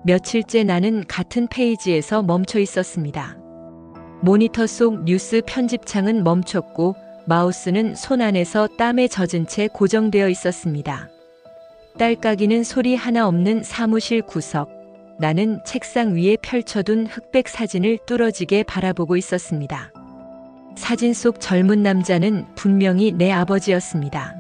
며칠째 나는 같은 페이지에서 멈춰 있었습니다. 모니터 속 뉴스 편집창은 멈췄고 마우스는 손 안에서 땀에 젖은 채 고정되어 있었습니다. 딸깍이는 소리 하나 없는 사무실 구석. 나는 책상 위에 펼쳐둔 흑백 사진을 뚫어지게 바라보고 있었습니다. 사진 속 젊은 남자는 분명히 내 아버지였습니다.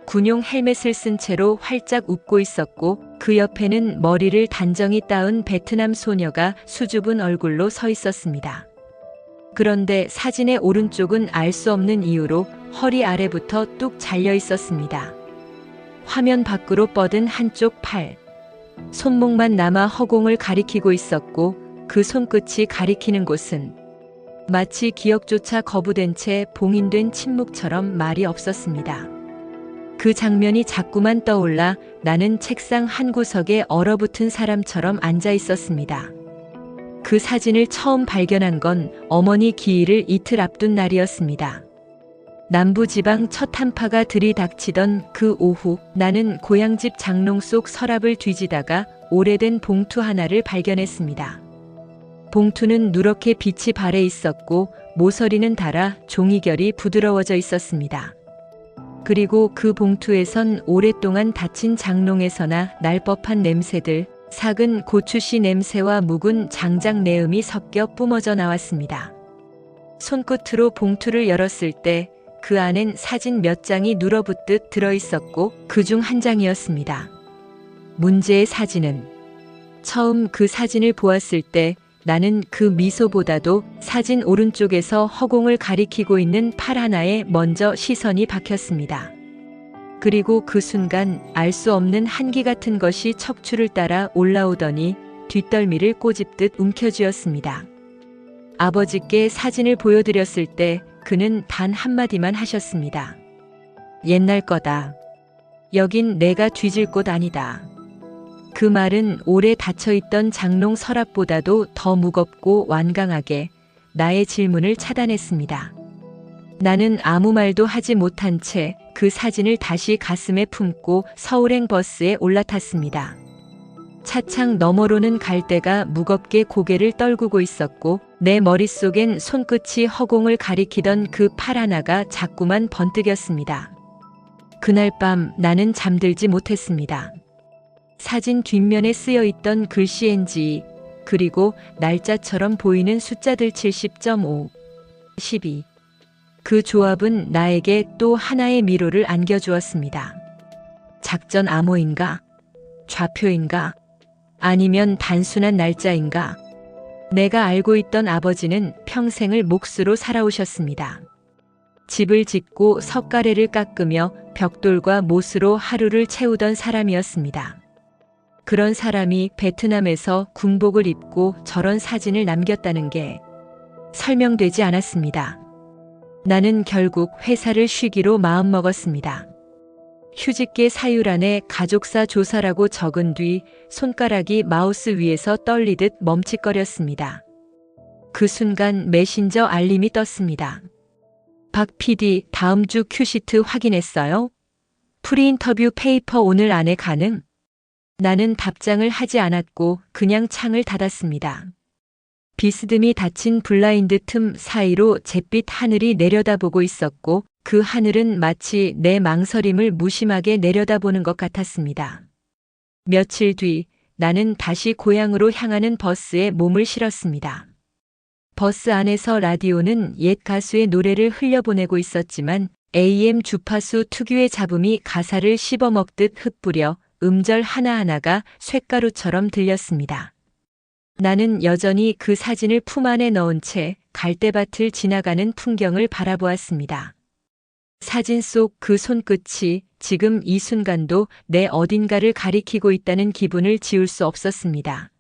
군용 헬멧을 쓴 채로 활짝 웃고 있었고 그 옆에는 머리를 단정히 따은 베트남 소녀가 수줍은 얼굴로 서 있었습니다. 그런데 사진의 오른쪽은 알 수 없는 이유로 허리 아래부터 뚝 잘려 있었습니다. 화면 밖으로 뻗은 한쪽 팔. 손목만 남아 허공을 가리키고 있었고 그 손끝이 가리키는 곳은 마치 기억조차 거부된 채 봉인된 침묵처럼 말이 없었습니다. 그 장면이 자꾸만 떠올라 나는 책상 한 구석에 얼어붙은 사람처럼 앉아 있었습니다. 그 사진을 처음 발견한 건 어머니 기일을 이틀 앞둔 날이었습니다. 남부지방 첫 한파가 들이닥치던 그 오후 나는 고향집 장롱 속 서랍을 뒤지다가 오래된 봉투 하나를 발견했습니다. 봉투는 누렇게 빛이 발해 있었고 모서리는 닳아 종이결이 부드러워져 있었습니다. 그리고 그 봉투에선 오랫동안 닫힌 장롱에서나 날 법한 냄새들, 삭은 고추씨 냄새와 묵은 장작 내음이 섞여 뿜어져 나왔습니다. 손끝으로 봉투를 열었을 때 그 안엔 사진 몇 장이 눌어붙듯 들어있었고 그중 한 장이었습니다. 문제의 사진은 처음 그 사진을 보았을 때 나는 그 미소보다도 사진 오른쪽에서 허공을 가리키고 있는 팔 하나에 먼저 시선이 박혔습니다. 그리고 그 순간 알 수 없는 한기 같은 것이 척추를 따라 올라오더니 뒷덜미를 꼬집듯 움켜쥐었습니다. 아버지께 사진을 보여드렸을 때 그는 단 한마디만 하셨습니다. 옛날 거다. 여긴 내가 뒤질 곳 아니다. 그 말은 오래 닫혀있던 장롱 서랍보다도 더 무겁고 완강하게 나의 질문을 차단했습니다. 나는 아무 말도 하지 못한 채 그 사진을 다시 가슴에 품고 서울행 버스에 올라탔습니다. 차창 너머로는 갈대가 무겁게 고개를 떨구고 있었고 내 머릿속엔 손끝이 허공을 가리키던 그 팔 하나가 자꾸만 번뜩였습니다. 그날 밤 나는 잠들지 못했습니다. 사진 뒷면에 쓰여 있던 글씨 NG, 그리고 날짜처럼 보이는 숫자들 70.5, 12. 그 조합은 나에게 또 하나의 미로를 안겨주었습니다. 작전 암호인가? 좌표인가? 아니면 단순한 날짜인가? 내가 알고 있던 아버지는 평생을 몫으로 살아오셨습니다. 집을 짓고 석가래를 깎으며 벽돌과 못으로 하루를 채우던 사람이었습니다. 그런 사람이 베트남에서 군복을 입고 저런 사진을 남겼다는 게 설명되지 않았습니다. 나는 결국 회사를 쉬기로 마음먹었습니다. 휴직계 사유란에 가족사 조사라고 적은 뒤 손가락이 마우스 위에서 떨리듯 멈칫거렸습니다. 그 순간 메신저 알림이 떴습니다. 박 PD, 다음 주 큐시트 확인했어요? 프리인터뷰 페이퍼 오늘 안에 가능? 나는 답장을 하지 않았고 그냥 창을 닫았습니다. 비스듬히 닫힌 블라인드 틈 사이로 잿빛 하늘이 내려다보고 있었고 그 하늘은 마치 내 망설임을 무심하게 내려다보는 것 같았습니다. 며칠 뒤 나는 다시 고향으로 향하는 버스에 몸을 실었습니다. 버스 안에서 라디오는 옛 가수의 노래를 흘려보내고 있었지만 AM 주파수 특유의 잡음이 가사를 씹어먹듯 흩뿌려 음절 하나하나가 쇳가루처럼 들렸습니다. 나는 여전히 그 사진을 품 안에 넣은 채 갈대밭을 지나가는 풍경을 바라보았습니다. 사진 속 그 손끝이 지금 이 순간도 내 어딘가를 가리키고 있다는 기분을 지울 수 없었습니다.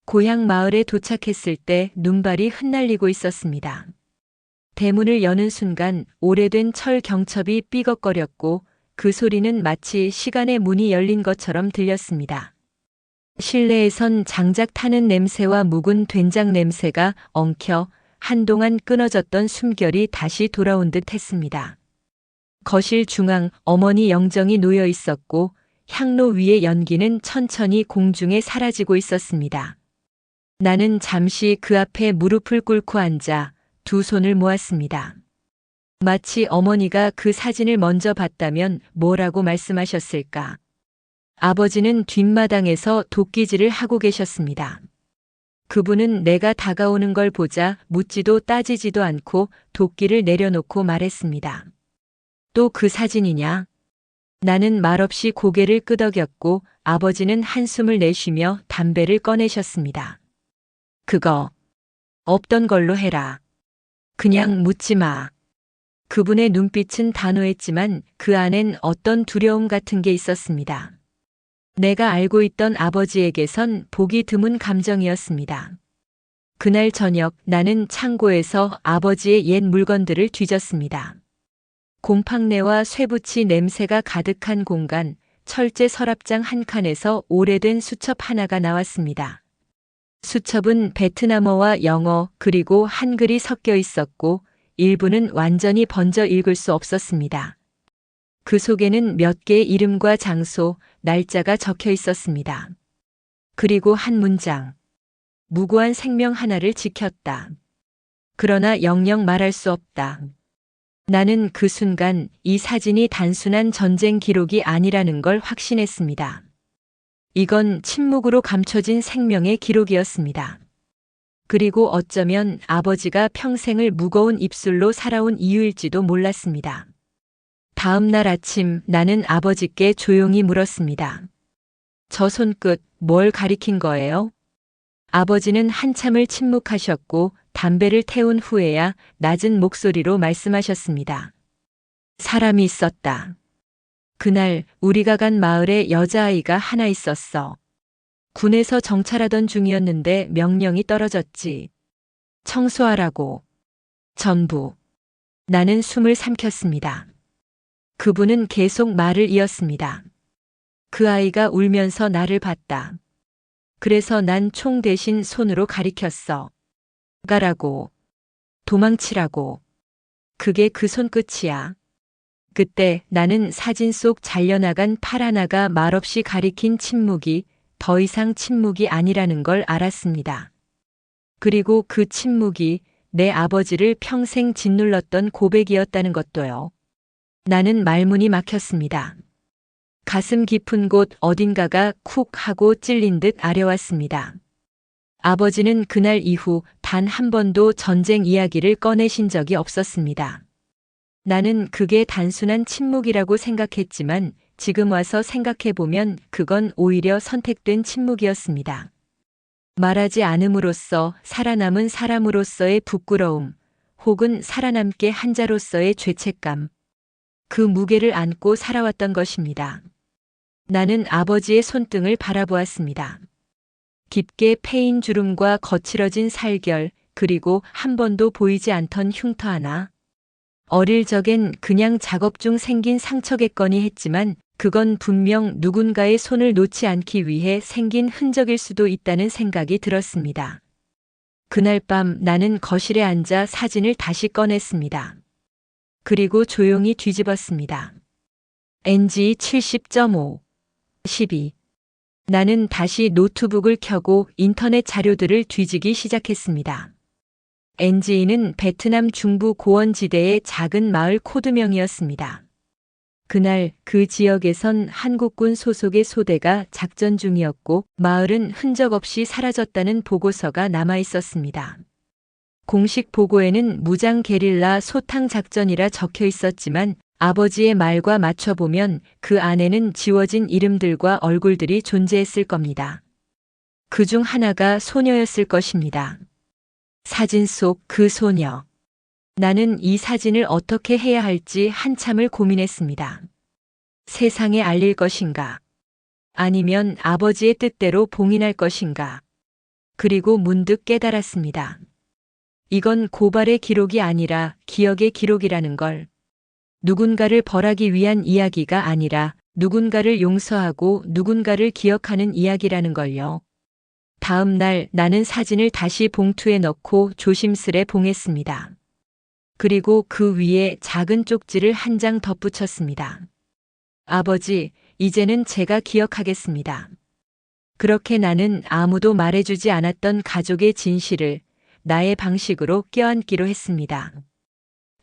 고향 마을에 도착했을 때 눈발이 흩날리고 있었습니다. 대문을 여는 순간 오래된 철 경첩이 삐걱거렸고 그 소리는 마치 시간의 문이 열린 것처럼 들렸습니다. 실내에선 장작 타는 냄새와 묵은 된장 냄새가 엉켜 한동안 끊어졌던 숨결이 다시 돌아온 듯 했습니다. 거실 중앙 어머니 영정이 놓여 있었고 향로 위의 연기는 천천히 공중에 사라지고 있었습니다. 나는 잠시 그 앞에 무릎을 꿇고 앉아 두 손을 모았습니다. 마치 어머니가 그 사진을 먼저 봤다면 뭐라고 말씀하셨을까? 아버지는 뒷마당에서 도끼질을 하고 계셨습니다. 그분은 내가 다가오는 걸 보자 묻지도 따지지도 않고 도끼를 내려놓고 말했습니다. 또 그 사진이냐? 나는 말없이 고개를 끄덕였고 아버지는 한숨을 내쉬며 담배를 꺼내셨습니다. 그거 없던 걸로 해라. 그냥 묻지 마. 그분의 눈빛은 단호했지만 그 안엔 어떤 두려움 같은 게 있었습니다. 내가 알고 있던 아버지에게선 보기 드문 감정이었습니다. 그날 저녁 나는 창고에서 아버지의 옛 물건들을 뒤졌습니다. 곰팡내와 쇠붙이 냄새가 가득한 공간, 철제 서랍장 한 칸에서 오래된 수첩 하나가 나왔습니다. 수첩은 베트남어와 영어 그리고 한글이 섞여 있었고 일부는 완전히 번져 읽을 수 없었습니다. 그 속에는 몇 개의 이름과 장소, 날짜가 적혀 있었습니다. 그리고 한 문장. 무고한 생명 하나를 지켰다. 그러나 영영 말할 수 없다. 나는 그 순간 이 사진이 단순한 전쟁 기록이 아니라는 걸 확신했습니다. 이건 침묵으로 감춰진 생명의 기록이었습니다. 그리고 어쩌면 아버지가 평생을 무거운 입술로 살아온 이유일지도 몰랐습니다. 다음 날 아침 나는 아버지께 조용히 물었습니다. 저 손끝 뭘 가리킨 거예요? 아버지는 한참을 침묵하셨고 담배를 태운 후에야 낮은 목소리로 말씀하셨습니다. 사람이 있었다. 그날 우리가 간 마을에 여자아이가 하나 있었어. 군에서 정찰하던 중이었는데 명령이 떨어졌지. 청소하라고. 전부. 나는 숨을 삼켰습니다. 그분은 계속 말을 이었습니다. 그 아이가 울면서 나를 봤다. 그래서 난 총 대신 손으로 가리켰어. 가라고. 도망치라고. 그게 그 손끝이야. 그때 나는 사진 속 잘려나간 팔 하나가 말없이 가리킨 침묵이 더 이상 침묵이 아니라는 걸 알았습니다. 그리고 그 침묵이 내 아버지를 평생 짓눌렀던 고백이었다는 것도요. 나는 말문이 막혔습니다. 가슴 깊은 곳 어딘가가 쿡 하고 찔린 듯 아려왔습니다. 아버지는 그날 이후 단 한 번도 전쟁 이야기를 꺼내신 적이 없었습니다. 나는 그게 단순한 침묵이라고 생각했지만 지금 와서 생각해보면 그건 오히려 선택된 침묵이었습니다. 말하지 않음으로써 살아남은 사람으로서의 부끄러움, 혹은 살아남게 한 자로서의 죄책감, 그 무게를 안고 살아왔던 것입니다. 나는 아버지의 손등을 바라보았습니다. 깊게 패인 주름과 거칠어진 살결, 그리고 한 번도 보이지 않던 흉터 하나. 어릴 적엔 그냥 작업 중 생긴 상처겠거니 했지만 그건 분명 누군가의 손을 놓지 않기 위해 생긴 흔적일 수도 있다는 생각이 들었습니다. 그날 밤 나는 거실에 앉아 사진을 다시 꺼냈습니다. 그리고 조용히 뒤집었습니다. NG 70.5, 12. 나는 다시 노트북을 켜고 인터넷 자료들을 뒤지기 시작했습니다. NG는 베트남 중부 고원지대의 작은 마을 코드명이었습니다. 그날 그 지역에선 한국군 소속의 소대가 작전 중이었고 마을은 흔적 없이 사라졌다는 보고서가 남아 있었습니다. 공식 보고에는 무장 게릴라 소탕 작전이라 적혀 있었지만 아버지의 말과 맞춰보면 그 안에는 지워진 이름들과 얼굴들이 존재했을 겁니다. 그중 하나가 소녀였을 것입니다. 사진 속 그 소녀. 나는 이 사진을 어떻게 해야 할지 한참을 고민했습니다. 세상에 알릴 것인가? 아니면 아버지의 뜻대로 봉인할 것인가? 그리고 문득 깨달았습니다. 이건 고발의 기록이 아니라 기억의 기록이라는 걸. 누군가를 벌하기 위한 이야기가 아니라 누군가를 용서하고 누군가를 기억하는 이야기라는 걸요. 다음 날 나는 사진을 다시 봉투에 넣고 조심스레 봉했습니다. 그리고 그 위에 작은 쪽지를 한 장 덧붙였습니다. 아버지, 이제는 제가 기억하겠습니다. 그렇게 나는 아무도 말해주지 않았던 가족의 진실을 나의 방식으로 껴안기로 했습니다.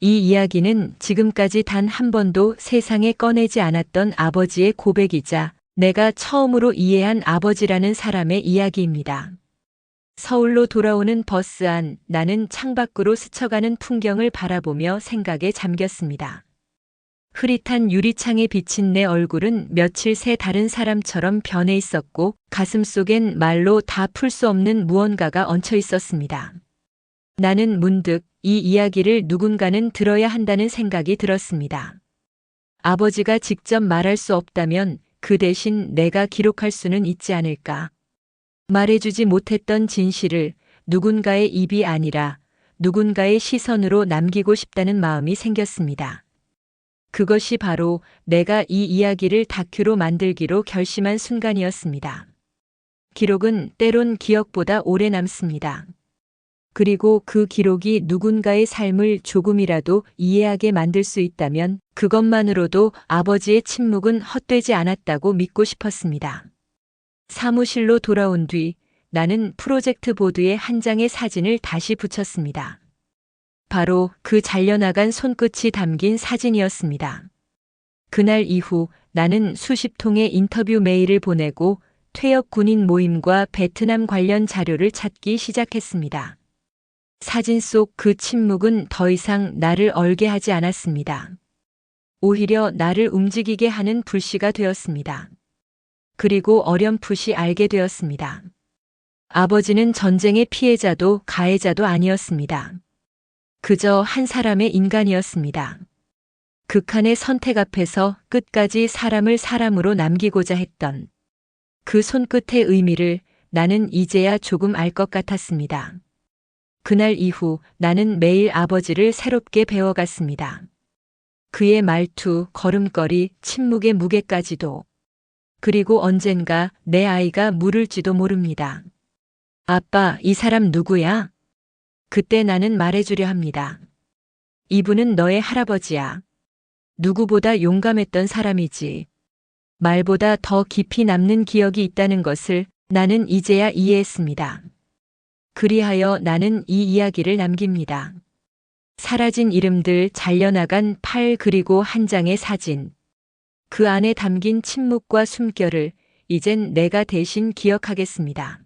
이 이야기는 지금까지 단 한 번도 세상에 꺼내지 않았던 아버지의 고백이자 내가 처음으로 이해한 아버지라는 사람의 이야기입니다. 서울로 돌아오는 버스 안, 나는 창밖으로 스쳐가는 풍경을 바라보며 생각에 잠겼습니다. 흐릿한 유리창에 비친 내 얼굴은 며칠 새 다른 사람처럼 변해 있었고 가슴속엔 말로 다 풀 수 없는 무언가가 얹혀 있었습니다. 나는 문득 이 이야기를 누군가는 들어야 한다는 생각이 들었습니다. 아버지가 직접 말할 수 없다면 그 대신 내가 기록할 수는 있지 않을까. 말해주지 못했던 진실을 누군가의 입이 아니라 누군가의 시선으로 남기고 싶다는 마음이 생겼습니다. 그것이 바로 내가 이 이야기를 다큐로 만들기로 결심한 순간이었습니다. 기록은 때론 기억보다 오래 남습니다. 그리고 그 기록이 누군가의 삶을 조금이라도 이해하게 만들 수 있다면 그것만으로도 아버지의 침묵은 헛되지 않았다고 믿고 싶었습니다. 사무실로 돌아온 뒤 나는 프로젝트 보드에 한 장의 사진을 다시 붙였습니다. 바로 그 잘려나간 손끝이 담긴 사진이었습니다. 그날 이후 나는 수십 통의 인터뷰 메일을 보내고 퇴역 군인 모임과 베트남 관련 자료를 찾기 시작했습니다. 사진 속 그 침묵은 더 이상 나를 얼게 하지 않았습니다. 오히려 나를 움직이게 하는 불씨가 되었습니다. 그리고 어렴풋이 알게 되었습니다. 아버지는 전쟁의 피해자도 가해자도 아니었습니다. 그저 한 사람의 인간이었습니다. 극한의 선택 앞에서 끝까지 사람을 사람으로 남기고자 했던 그 손끝의 의미를 나는 이제야 조금 알 것 같았습니다. 그날 이후 나는 매일 아버지를 새롭게 배워갔습니다. 그의 말투, 걸음걸이, 침묵의 무게까지도. 그리고 언젠가 내 아이가 물을지도 모릅니다. 아빠, 이 사람 누구야? 그때 나는 말해주려 합니다. 이분은 너의 할아버지야. 누구보다 용감했던 사람이지. 말보다 더 깊이 남는 기억이 있다는 것을 나는 이제야 이해했습니다. 그리하여 나는 이 이야기를 남깁니다. 사라진 이름들, 잘려나간 팔, 그리고 한 장의 사진. 그 안에 담긴 침묵과 숨결을 이젠 내가 대신 기억하겠습니다.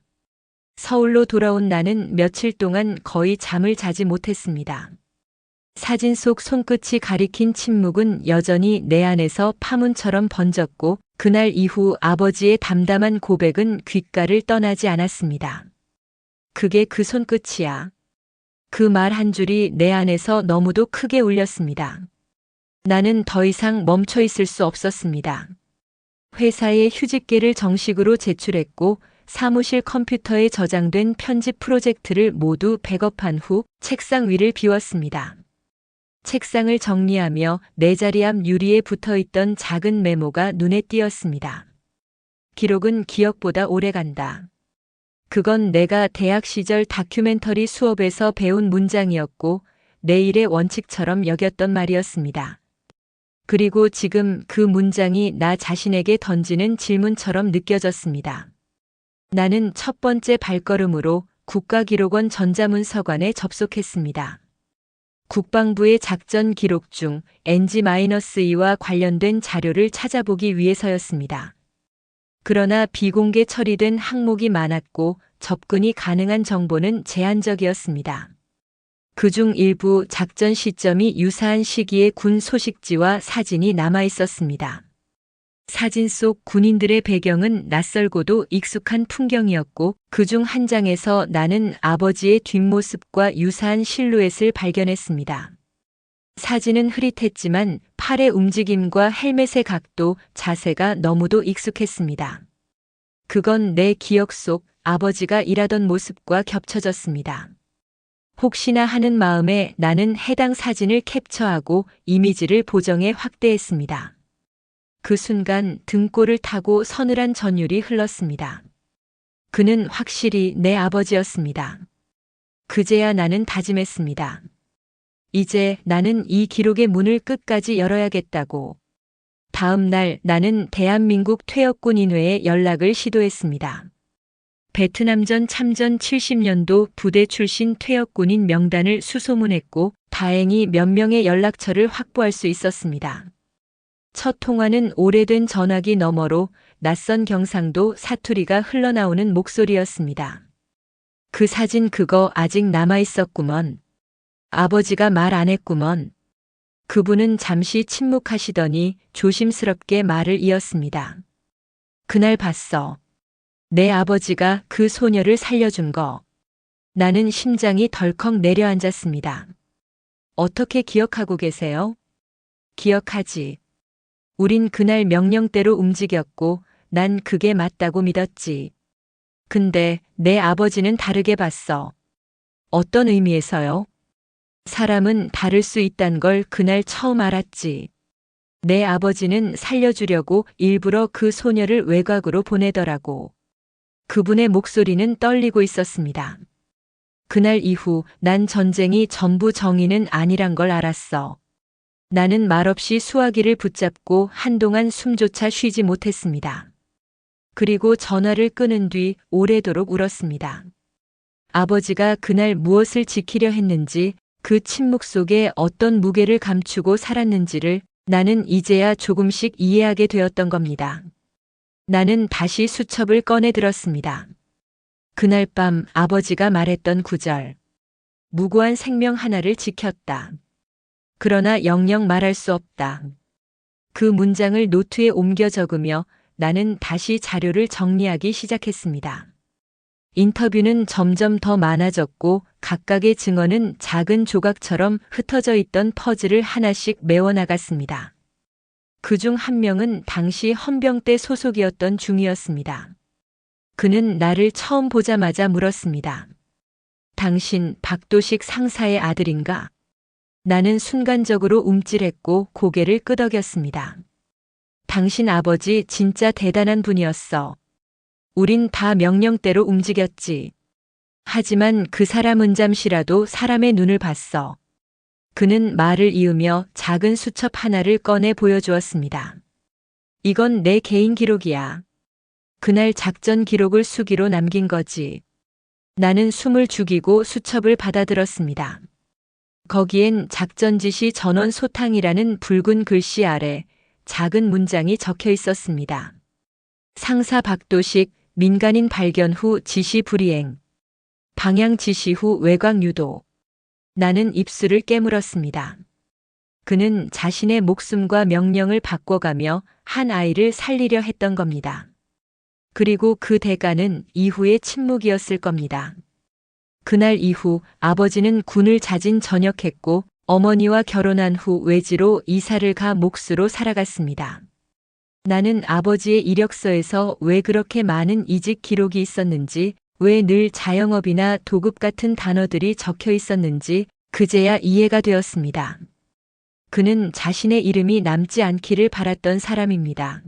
서울로 돌아온 나는 며칠 동안 거의 잠을 자지 못했습니다. 사진 속 손끝이 가리킨 침묵은 여전히 내 안에서 파문처럼 번졌고 그날 이후 아버지의 담담한 고백은 귓가를 떠나지 않았습니다. 그게 그 손끝이야. 그 말 한 줄이 내 안에서 너무도 크게 울렸습니다. 나는 더 이상 멈춰 있을 수 없었습니다. 회사에 휴직계를 정식으로 제출했고 사무실 컴퓨터에 저장된 편집 프로젝트를 모두 백업한 후 책상 위를 비웠습니다. 책상을 정리하며 내 자리 앞 유리에 붙어있던 작은 메모가 눈에 띄었습니다. 기록은 기억보다 오래간다. 그건 내가 대학 시절 다큐멘터리 수업에서 배운 문장이었고 내 일의 원칙처럼 여겼던 말이었습니다. 그리고 지금 그 문장이 나 자신에게 던지는 질문처럼 느껴졌습니다. 나는 첫 번째 발걸음으로 국가기록원 전자문서관에 접속했습니다. 국방부의 작전 기록 중 NG-2와 관련된 자료를 찾아보기 위해서였습니다. 그러나 비공개 처리된 항목이 많았고 접근이 가능한 정보는 제한적이었습니다. 그중 일부 작전 시점이 유사한 시기의 군 소식지와 사진이 남아 있었습니다. 사진 속 군인들의 배경은 낯설고도 익숙한 풍경이었고 그중 한 장에서 나는 아버지의 뒷모습과 유사한 실루엣을 발견했습니다. 사진은 흐릿했지만 팔의 움직임과 헬멧의 각도, 자세가 너무도 익숙했습니다. 그건 내 기억 속 아버지가 일하던 모습과 겹쳐졌습니다. 혹시나 하는 마음에 나는 해당 사진을 캡처하고 이미지를 보정해 확대했습니다. 그 순간 등골을 타고 서늘한 전율이 흘렀습니다. 그는 확실히 내 아버지였습니다. 그제야 나는 다짐했습니다. 이제 나는 이 기록의 문을 끝까지 열어야겠다고. 다음 날 나는 대한민국 퇴역군인회에 연락을 시도했습니다. 베트남전 참전 70년도 부대 출신 퇴역군인 명단을 수소문했고 다행히 몇 명의 연락처를 확보할 수 있었습니다. 첫 통화는 오래된 전화기 너머로 낯선 경상도 사투리가 흘러나오는 목소리였습니다. 그 사진 그거 아직 남아있었구먼. 아버지가 말 안 했구먼. 그분은 잠시 침묵하시더니 조심스럽게 말을 이었습니다. 그날 봤어. 내 아버지가 그 소녀를 살려준 거. 나는 심장이 덜컥 내려앉았습니다. 어떻게 기억하고 계세요? 기억하지. 우린 그날 명령대로 움직였고 난 그게 맞다고 믿었지. 근데 내 아버지는 다르게 봤어. 어떤 의미에서요? 사람은 다를 수 있단 걸 그날 처음 알았지. 내 아버지는 살려주려고 일부러 그 소녀를 외곽으로 보내더라고. 그분의 목소리는 떨리고 있었습니다. 그날 이후 난 전쟁이 전부 정의는 아니란 걸 알았어. 나는 말없이 수화기를 붙잡고 한동안 숨조차 쉬지 못했습니다. 그리고 전화를 끊은 뒤 오래도록 울었습니다. 아버지가 그날 무엇을 지키려 했는지, 그 침묵 속에 어떤 무게를 감추고 살았는지를 나는 이제야 조금씩 이해하게 되었던 겁니다. 나는 다시 수첩을 꺼내 들었습니다. 그날 밤 아버지가 말했던 구절. 무고한 생명 하나를 지켰다. 그러나 영영 말할 수 없다. 그 문장을 노트에 옮겨 적으며 나는 다시 자료를 정리하기 시작했습니다. 인터뷰는 점점 더 많아졌고 각각의 증언은 작은 조각처럼 흩어져 있던 퍼즐을 하나씩 메워나갔습니다. 그중 한 명은 당시 헌병대 소속이었던 중이었습니다. 그는 나를 처음 보자마자 물었습니다. 당신 박도식 상사의 아들인가? 나는 순간적으로 움찔했고 고개를 끄덕였습니다. 당신 아버지 진짜 대단한 분이었어. 우린 다 명령대로 움직였지. 하지만 그 사람은 잠시라도 사람의 눈을 봤어. 그는 말을 이으며 작은 수첩 하나를 꺼내 보여주었습니다. 이건 내 개인 기록이야. 그날 작전 기록을 수기로 남긴 거지. 나는 숨을 죽이고 수첩을 받아들었습니다. 거기엔 작전 지시 전원 소탕이라는 붉은 글씨 아래 작은 문장이 적혀 있었습니다. 상사 박도식 민간인 발견 후 지시 불이행. 방향 지시 후 외곽 유도. 나는 입술을 깨물었습니다. 그는 자신의 목숨과 명령을 바꿔가며 한 아이를 살리려 했던 겁니다. 그리고 그 대가는 이후의 침묵이었을 겁니다. 그날 이후 아버지는 군을 자진 전역했고 어머니와 결혼한 후 외지로 이사를 가 몫으로 살아갔습니다. 나는 아버지의 이력서에서 왜 그렇게 많은 이직 기록이 있었는지, 왜 늘 자영업이나 도급 같은 단어들이 적혀 있었는지 그제야 이해가 되었습니다. 그는 자신의 이름이 남지 않기를 바랐던 사람입니다.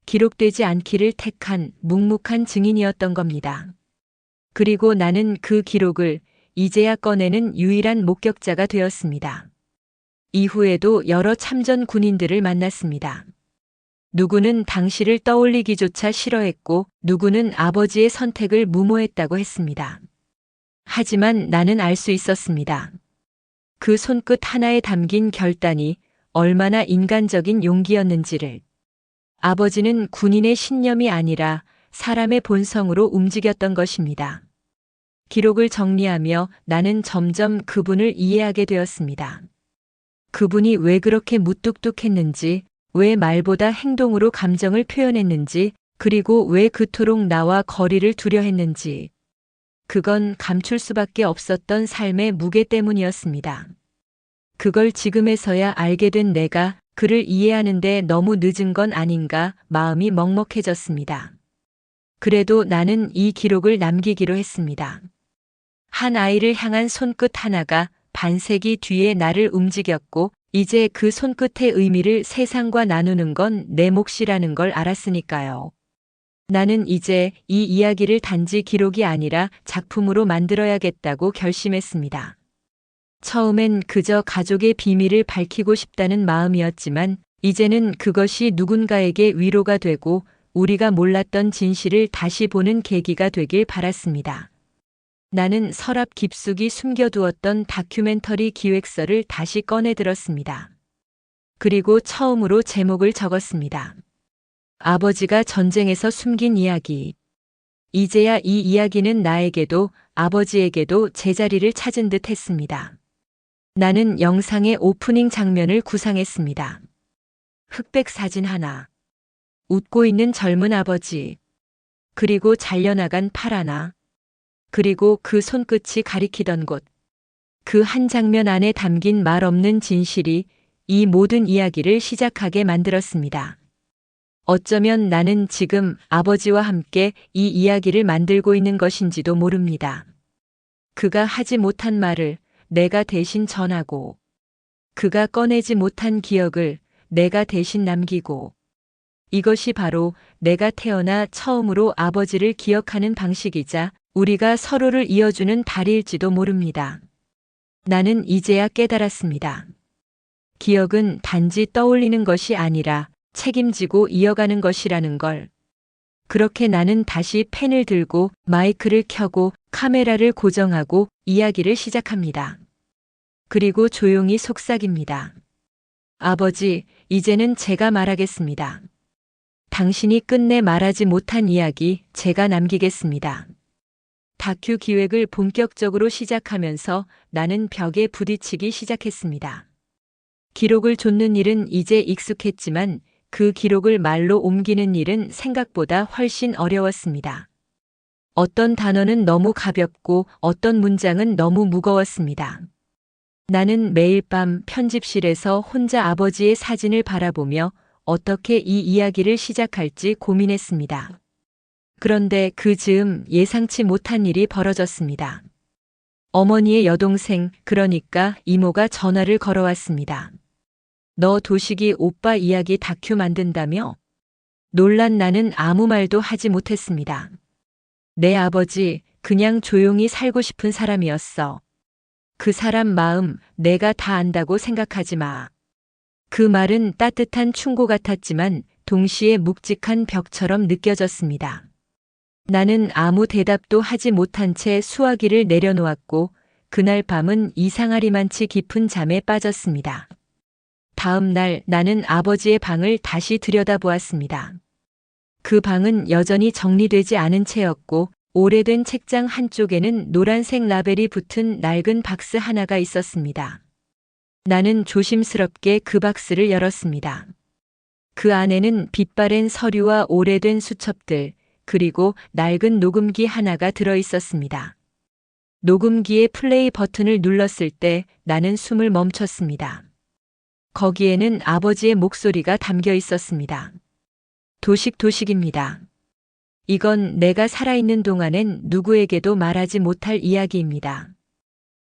기록되지 않기를 택한 묵묵한 증인이었던 겁니다. 그리고 나는 그 기록을 이제야 꺼내는 유일한 목격자가 되었습니다. 이후에도 여러 참전 군인들을 만났습니다. 누구는 당시를 떠올리기조차 싫어했고 누구는 아버지의 선택을 무모했다고 했습니다. 하지만 나는 알 수 있었습니다. 그 손끝 하나에 담긴 결단이 얼마나 인간적인 용기였는지를. 아버지는 군인의 신념이 아니라 사람의 본성으로 움직였던 것입니다. 기록을 정리하며 나는 점점 그분을 이해하게 되었습니다. 그분이 왜 그렇게 무뚝뚝했는지, 왜 말보다 행동으로 감정을 표현했는지, 그리고 왜 그토록 나와 거리를 두려 했는지. 그건 감출 수밖에 없었던 삶의 무게 때문이었습니다. 그걸 지금에서야 알게 된 내가 그를 이해하는데 너무 늦은 건 아닌가 마음이 먹먹해졌습니다. 그래도 나는 이 기록을 남기기로 했습니다. 한 아이를 향한 손끝 하나가 반세기 뒤에 나를 움직였고 이제 그 손끝의 의미를 세상과 나누는 건 내 몫이라는 걸 알았으니까요. 나는 이제 이 이야기를 단지 기록이 아니라 작품으로 만들어야겠다고 결심했습니다. 처음엔 그저 가족의 비밀을 밝히고 싶다는 마음이었지만 이제는 그것이 누군가에게 위로가 되고 우리가 몰랐던 진실을 다시 보는 계기가 되길 바랐습니다. 나는 서랍 깊숙이 숨겨두었던 다큐멘터리 기획서를 다시 꺼내 들었습니다. 그리고 처음으로 제목을 적었습니다. 아버지가 전쟁에서 숨긴 이야기. 이제야 이 이야기는 나에게도 아버지에게도 제자리를 찾은 듯 했습니다. 나는 영상의 오프닝 장면을 구상했습니다. 흑백 사진 하나. 웃고 있는 젊은 아버지. 그리고 잘려나간 팔 하나. 그리고 그 손끝이 가리키던 곳. 그 한 장면 안에 담긴 말 없는 진실이 이 모든 이야기를 시작하게 만들었습니다. 어쩌면 나는 지금 아버지와 함께 이 이야기를 만들고 있는 것인지도 모릅니다. 그가 하지 못한 말을 내가 대신 전하고, 그가 꺼내지 못한 기억을 내가 대신 남기고, 이것이 바로 내가 태어나 처음으로 아버지를 기억하는 방식이자 우리가 서로를 이어주는 다리일지도 모릅니다. 나는 이제야 깨달았습니다. 기억은 단지 떠올리는 것이 아니라 책임지고 이어가는 것이라는 걸. 그렇게 나는 다시 펜을 들고 마이크를 켜고 카메라를 고정하고 이야기를 시작합니다. 그리고 조용히 속삭입니다. 아버지, 이제는 제가 말하겠습니다. 당신이 끝내 말하지 못한 이야기 제가 남기겠습니다. 다큐 기획을 본격적으로 시작하면서 나는 벽에 부딪히기 시작했습니다. 기록을 좇는 일은 이제 익숙했지만 그 기록을 말로 옮기는 일은 생각보다 훨씬 어려웠습니다. 어떤 단어는 너무 가볍고 어떤 문장은 너무 무거웠습니다. 나는 매일 밤 편집실에서 혼자 아버지의 사진을 바라보며 어떻게 이 이야기를 시작할지 고민했습니다. 그런데 그 즈음 예상치 못한 일이 벌어졌습니다. 어머니의 여동생, 그러니까 이모가 전화를 걸어왔습니다. 너 도식이 오빠 이야기 다큐 만든다며? 놀란 나는 아무 말도 하지 못했습니다. 내 아버지, 그냥 조용히 살고 싶은 사람이었어. 그 사람 마음 내가 다 안다고 생각하지 마. 그 말은 따뜻한 충고 같았지만 동시에 묵직한 벽처럼 느껴졌습니다. 나는 아무 대답도 하지 못한 채 수화기를 내려놓았고 그날 밤은 이상하리만치 깊은 잠에 빠졌습니다. 다음 날 나는 아버지의 방을 다시 들여다보았습니다. 그 방은 여전히 정리되지 않은 채였고 오래된 책장 한쪽에는 노란색 라벨이 붙은 낡은 박스 하나가 있었습니다. 나는 조심스럽게 그 박스를 열었습니다. 그 안에는 빛바랜 서류와 오래된 수첩들, 그리고 낡은 녹음기 하나가 들어 있었습니다. 녹음기의 플레이 버튼을 눌렀을 때 나는 숨을 멈췄습니다. 거기에는 아버지의 목소리가 담겨 있었습니다. 도식입니다. 이건 내가 살아있는 동안엔 누구에게도 말하지 못할 이야기입니다.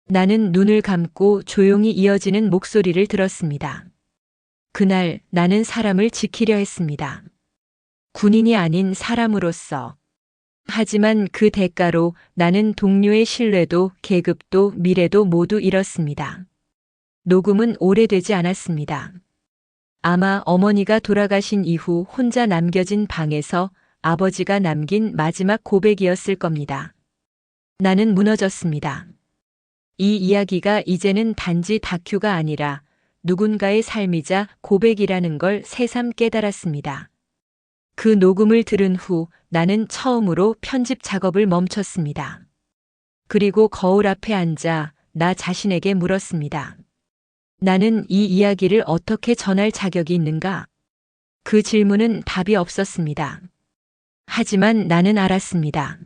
나는 눈을 감고 조용히 이어지는 목소리를 들었습니다. 그날 나는 사람을 지키려 했습니다. 군인이 아닌 사람으로서. 하지만 그 대가로 나는 동료의 신뢰도, 계급도, 미래도 모두 잃었습니다. 녹음은 오래되지 않았습니다. 아마 어머니가 돌아가신 이후 혼자 남겨진 방에서 아버지가 남긴 마지막 고백이었을 겁니다. 나는 무너졌습니다. 이 이야기가 이제는 단지 다큐가 아니라 누군가의 삶이자 고백이라는 걸 새삼 깨달았습니다. 그 녹음을 들은 후 나는 처음으로 편집 작업을 멈췄습니다. 그리고 거울 앞에 앉아 나 자신에게 물었습니다. 나는 이 이야기를 어떻게 전할 자격이 있는가? 그 질문은 답이 없었습니다. 하지만 나는 알았습니다.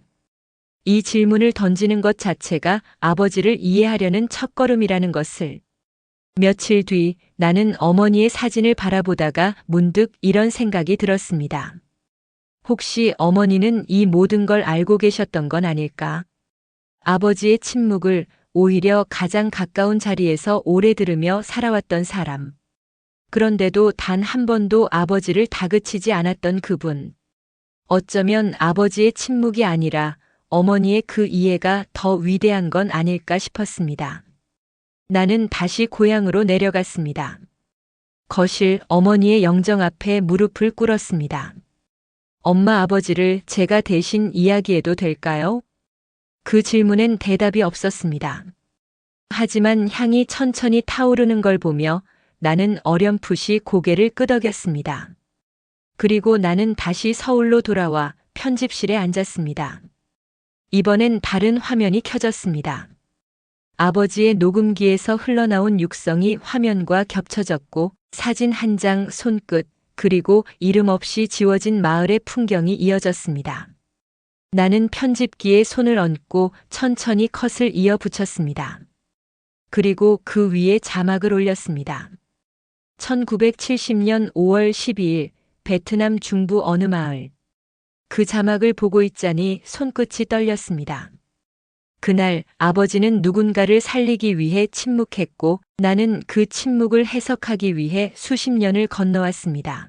이 질문을 던지는 것 자체가 아버지를 이해하려는 첫걸음이라는 것을. 며칠 뒤 나는 어머니의 사진을 바라보다가 문득 이런 생각이 들었습니다. 혹시 어머니는 이 모든 걸 알고 계셨던 건 아닐까? 아버지의 침묵을 오히려 가장 가까운 자리에서 오래 들으며 살아왔던 사람. 그런데도 단 한 번도 아버지를 다그치지 않았던 그분. 어쩌면 아버지의 침묵이 아니라 어머니의 그 이해가 더 위대한 건 아닐까 싶었습니다. 나는 다시 고향으로 내려갔습니다. 거실 어머니의 영정 앞에 무릎을 꿇었습니다. 엄마 아버지를 제가 대신 이야기해도 될까요? 그 질문엔 대답이 없었습니다. 하지만 향이 천천히 타오르는 걸 보며 나는 어렴풋이 고개를 끄덕였습니다. 그리고 나는 다시 서울로 돌아와 편집실에 앉았습니다. 이번엔 다른 화면이 켜졌습니다. 아버지의 녹음기에서 흘러나온 육성이 화면과 겹쳐졌고 사진 한 장 손끝 그리고 이름 없이 지워진 마을의 풍경이 이어졌습니다. 나는 편집기에 손을 얹고 천천히 컷을 이어 붙였습니다. 그리고 그 위에 자막을 올렸습니다. 1970년 5월 12일 베트남 중부 어느 마을. 그 자막을 보고 있자니 손끝이 떨렸습니다. 그날 아버지는 누군가를 살리기 위해 침묵했고 나는 그 침묵을 해석하기 위해 수십 년을 건너왔습니다.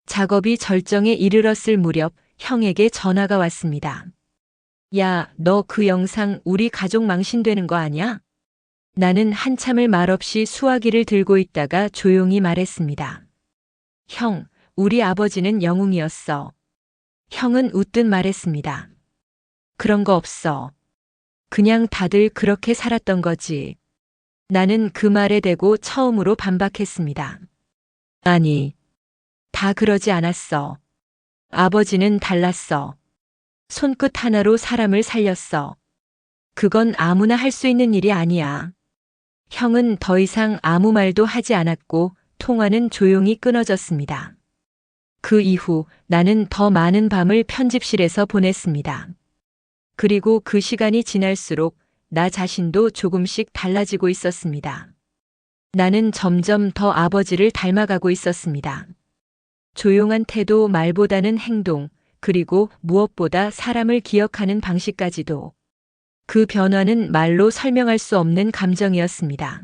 작업이 절정에 이르렀을 무렵 형에게 전화가 왔습니다. 야, 너 그 영상 우리 가족 망신되는 거 아냐? 나는 한참을 말없이 수화기를 들고 있다가 조용히 말했습니다. 형, 우리 아버지는 영웅이었어. 형은 웃듯 말했습니다. 그런 거 없어. 그냥 다들 그렇게 살았던 거지. 나는 그 말에 대고 처음으로 반박했습니다. 아니, 다 그러지 않았어. 아버지는 달랐어. 손끝 하나로 사람을 살렸어. 그건 아무나 할 수 있는 일이 아니야. 형은 더 이상 아무 말도 하지 않았고 통화는 조용히 끊어졌습니다. 그 이후 나는 더 많은 밤을 편집실에서 보냈습니다. 그리고 그 시간이 지날수록 나 자신도 조금씩 달라지고 있었습니다. 나는 점점 더 아버지를 닮아가고 있었습니다. 조용한 태도, 말보다는 행동, 그리고 무엇보다 사람을 기억하는 방식까지도. 그 변화는 말로 설명할 수 없는 감정이었습니다.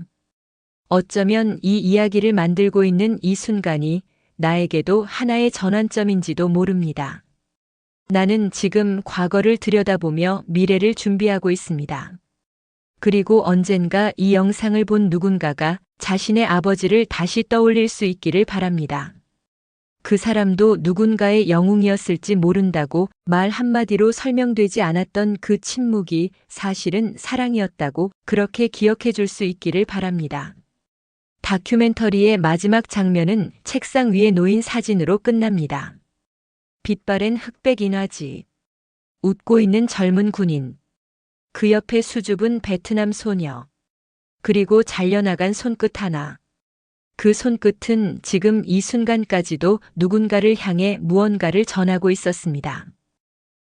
어쩌면 이 이야기를 만들고 있는 이 순간이 나에게도 하나의 전환점인지도 모릅니다. 나는 지금 과거를 들여다보며 미래를 준비하고 있습니다. 그리고 언젠가 이 영상을 본 누군가가 자신의 아버지를 다시 떠올릴 수 있기를 바랍니다. 그 사람도 누군가의 영웅이었을지 모른다고 말 한마디로 설명되지 않았던 그 침묵이 사실은 사랑이었다고 그렇게 기억해 줄 수 있기를 바랍니다. 다큐멘터리의 마지막 장면은 책상 위에 놓인 사진으로 끝납니다. 빛바랜 흑백 인화지. 웃고 있는 젊은 군인. 그 옆에 수줍은 베트남 소녀. 그리고 잘려나간 손끝 하나. 그 손끝은 지금 이 순간까지도 누군가를 향해 무언가를 전하고 있었습니다.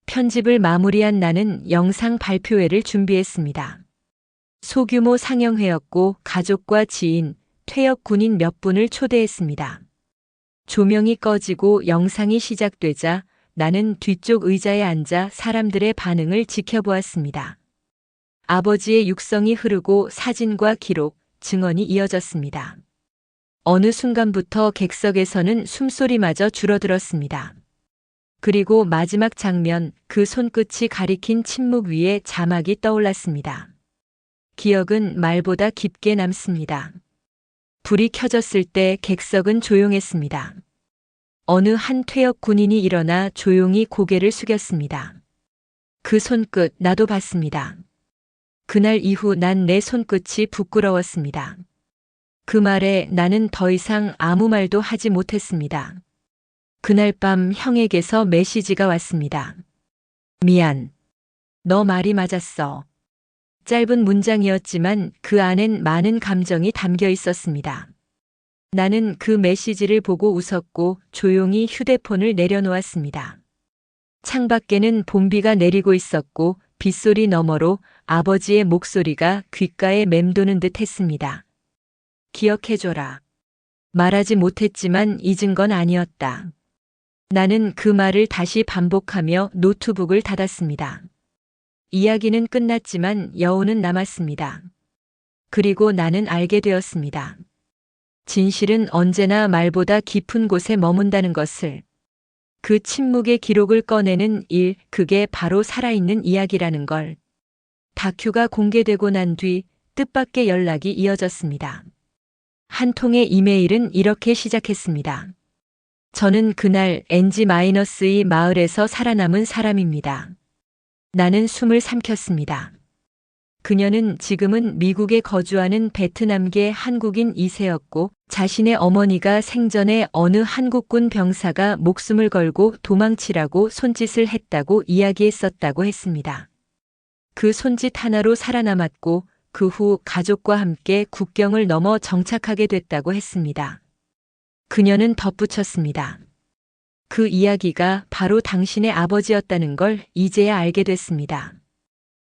편집을 마무리한 나는 영상 발표회를 준비했습니다. 소규모 상영회였고 가족과 지인, 퇴역 군인 몇 분을 초대했습니다. 조명이 꺼지고 영상이 시작되자 나는 뒤쪽 의자에 앉아 사람들의 반응을 지켜보았습니다. 아버지의 육성이 흐르고 사진과 기록, 증언이 이어졌습니다. 어느 순간부터 객석에서는 숨소리마저 줄어들었습니다. 그리고 마지막 장면, 그 손끝이 가리킨 침묵 위에 자막이 떠올랐습니다. 기억은 말보다 깊게 남습니다. 불이 켜졌을 때 객석은 조용했습니다. 어느 한 퇴역 군인이 일어나 조용히 고개를 숙였습니다. 그 손끝 나도 봤습니다. 그날 이후 난 내 손끝이 부끄러웠습니다. 그 말에 나는 더 이상 아무 말도 하지 못했습니다. 그날 밤 형에게서 메시지가 왔습니다. 미안. 너 말이 맞았어. 짧은 문장이었지만 그 안엔 많은 감정이 담겨 있었습니다. 나는 그 메시지를 보고 웃었고 조용히 휴대폰을 내려놓았습니다. 창밖에는 봄비가 내리고 있었고 빗소리 너머로 아버지의 목소리가 귓가에 맴도는 듯 했습니다. 기억해줘라. 말하지 못했지만 잊은 건 아니었다. 나는 그 말을 다시 반복하며 노트북을 닫았습니다. 이야기는 끝났지만 여운은 남았습니다. 그리고 나는 알게 되었습니다. 진실은 언제나 말보다 깊은 곳에 머문다는 것을. 그 침묵의 기록을 꺼내는 일, 그게 바로 살아있는 이야기라는 걸. 다큐가 공개되고 난 뒤 뜻밖의 연락이 이어졌습니다. 한 통의 이메일은 이렇게 시작했습니다. 저는 그날 NG-2 마을에서 살아남은 사람입니다. 나는 숨을 삼켰습니다. 그녀는 지금은 미국에 거주하는 베트남계 한국인 2세였고 자신의 어머니가 생전에 어느 한국군 병사가 목숨을 걸고 도망치라고 손짓을 했다고 이야기했었다고 했습니다. 그 손짓 하나로 살아남았고 그 후 가족과 함께 국경을 넘어 정착하게 됐다고 했습니다. 그녀는 덧붙였습니다. 그 이야기가 바로 당신의 아버지였다는 걸 이제야 알게 됐습니다.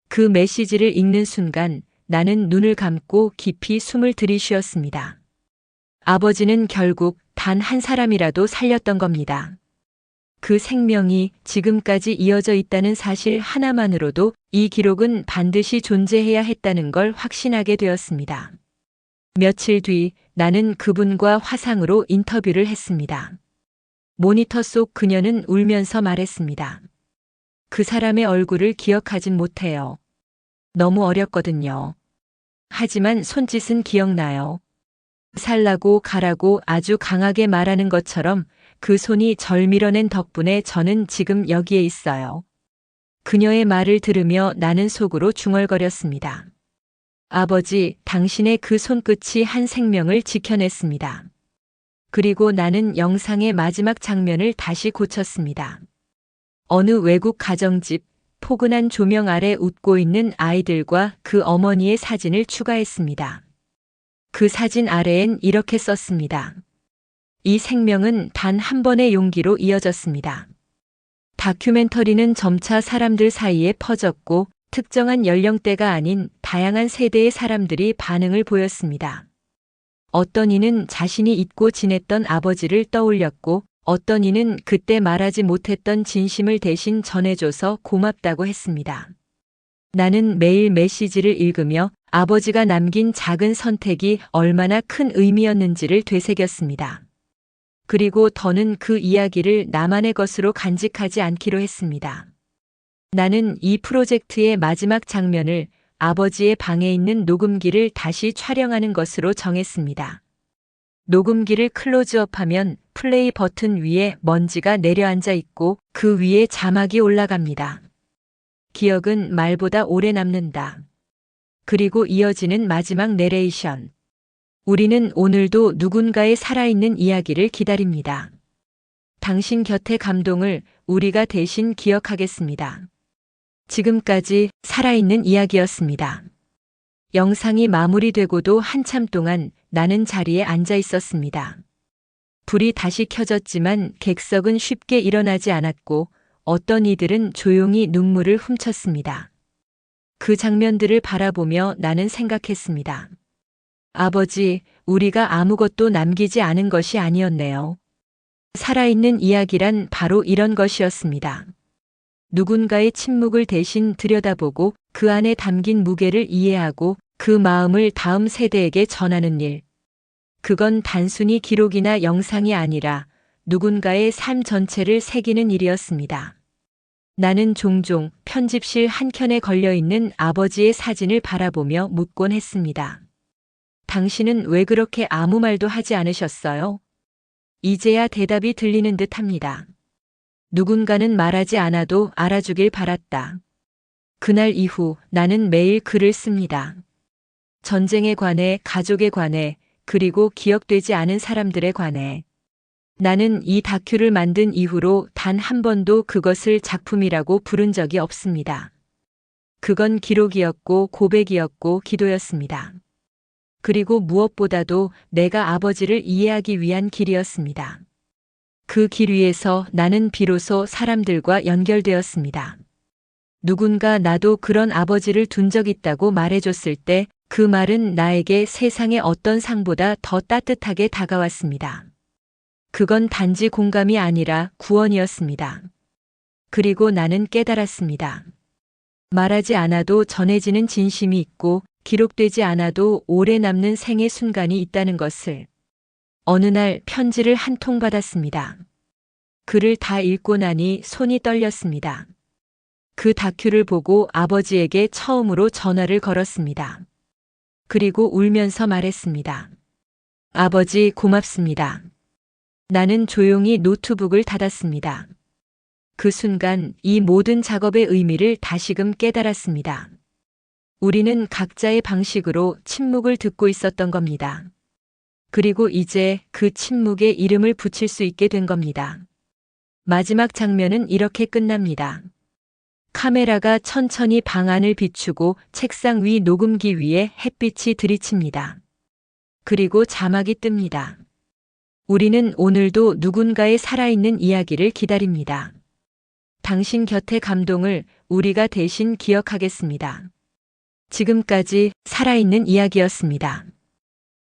그 메시지를 읽는 순간 나는 눈을 감고 깊이 숨을 들이쉬었습니다. 아버지는 결국 단 한 사람이라도 살렸던 겁니다. 그 생명이 지금까지 이어져 있다는 사실 하나만으로도 이 기록은 반드시 존재해야 했다는 걸 확신하게 되었습니다. 며칠 뒤 나는 그분과 화상으로 인터뷰를 했습니다. 모니터 속 그녀는 울면서 말했습니다. 그 사람의 얼굴을 기억하진 못해요. 너무 어렸거든요. 하지만 손짓은 기억나요. 살라고 가라고 아주 강하게 말하는 것처럼 그 손이 절 밀어낸 덕분에 저는 지금 여기에 있어요. 그녀의 말을 들으며 나는 속으로 중얼거렸습니다. 아버지, 당신의 그 손끝이 한 생명을 지켜냈습니다. 그리고 나는 영상의 마지막 장면을 다시 고쳤습니다. 어느 외국 가정집, 포근한 조명 아래 웃고 있는 아이들과 그 어머니의 사진을 추가했습니다. 그 사진 아래엔 이렇게 썼습니다. 이 생명은 단 한 번의 용기로 이어졌습니다. 다큐멘터리는 점차 사람들 사이에 퍼졌고 특정한 연령대가 아닌 다양한 세대의 사람들이 반응을 보였습니다. 어떤 이는 자신이 잊고 지냈던 아버지를 떠올렸고 어떤 이는 그때 말하지 못했던 진심을 대신 전해줘서 고맙다고 했습니다. 나는 매일 메시지를 읽으며 아버지가 남긴 작은 선택이 얼마나 큰 의미였는지를 되새겼습니다. 그리고 더는 그 이야기를 나만의 것으로 간직하지 않기로 했습니다. 나는 이 프로젝트의 마지막 장면을 아버지의 방에 있는 녹음기를 다시 촬영하는 것으로 정했습니다. 녹음기를 클로즈업하면 플레이 버튼 위에 먼지가 내려앉아 있고 그 위에 자막이 올라갑니다. 기억은 말보다 오래 남는다. 그리고 이어지는 마지막 내레이션. 우리는 오늘도 누군가의 살아있는 이야기를 기다립니다. 당신 곁의 감동을 우리가 대신 기억하겠습니다. 지금까지 살아있는 이야기였습니다. 영상이 마무리되고도 한참 동안 나는 자리에 앉아 있었습니다. 불이 다시 켜졌지만 객석은 쉽게 일어나지 않았고 어떤 이들은 조용히 눈물을 훔쳤습니다. 그 장면들을 바라보며 나는 생각했습니다. 아버지, 우리가 아무것도 남기지 않은 것이 아니었네요. 살아있는 이야기란 바로 이런 것이었습니다. 누군가의 침묵을 대신 들여다보고 그 안에 담긴 무게를 이해하고 그 마음을 다음 세대에게 전하는 일. 그건 단순히 기록이나 영상이 아니라 누군가의 삶 전체를 새기는 일이었습니다. 나는 종종 편집실 한켠에 걸려있는 아버지의 사진을 바라보며 묻곤 했습니다. 당신은 왜 그렇게 아무 말도 하지 않으셨어요? 이제야 대답이 들리는 듯 합니다. 누군가는 말하지 않아도 알아주길 바랐다. 그날 이후 나는 매일 글을 씁니다. 전쟁에 관해, 가족에 관해, 그리고 기억되지 않은 사람들에 관해. 나는 이 다큐를 만든 이후로 단 한 번도 그것을 작품이라고 부른 적이 없습니다. 그건 기록이었고 고백이었고 기도였습니다. 그리고 무엇보다도 내가 아버지를 이해하기 위한 길이었습니다. 그 길 위에서 나는 비로소 사람들과 연결되었습니다. 누군가 나도 그런 아버지를 둔 적 있다고 말해줬을 때 그 말은 나에게 세상의 어떤 상보다 더 따뜻하게 다가왔습니다. 그건 단지 공감이 아니라 구원이었습니다. 그리고 나는 깨달았습니다. 말하지 않아도 전해지는 진심이 있고 기록되지 않아도 오래 남는 생의 순간이 있다는 것을. 어느 날 편지를 한 통 받았습니다. 글을 다 읽고 나니 손이 떨렸습니다. 그 다큐를 보고 아버지에게 처음으로 전화를 걸었습니다. 그리고 울면서 말했습니다. 아버지 고맙습니다. 나는 조용히 노트북을 닫았습니다. 그 순간 이 모든 작업의 의미를 다시금 깨달았습니다. 우리는 각자의 방식으로 침묵을 듣고 있었던 겁니다. 그리고 이제 그 침묵에 이름을 붙일 수 있게 된 겁니다. 마지막 장면은 이렇게 끝납니다. 카메라가 천천히 방 안을 비추고 책상 위 녹음기 위에 햇빛이 들이칩니다. 그리고 자막이 뜹니다. 우리는 오늘도 누군가의 살아있는 이야기를 기다립니다. 당신 곁의 감동을 우리가 대신 기억하겠습니다. 지금까지 살아있는 이야기였습니다.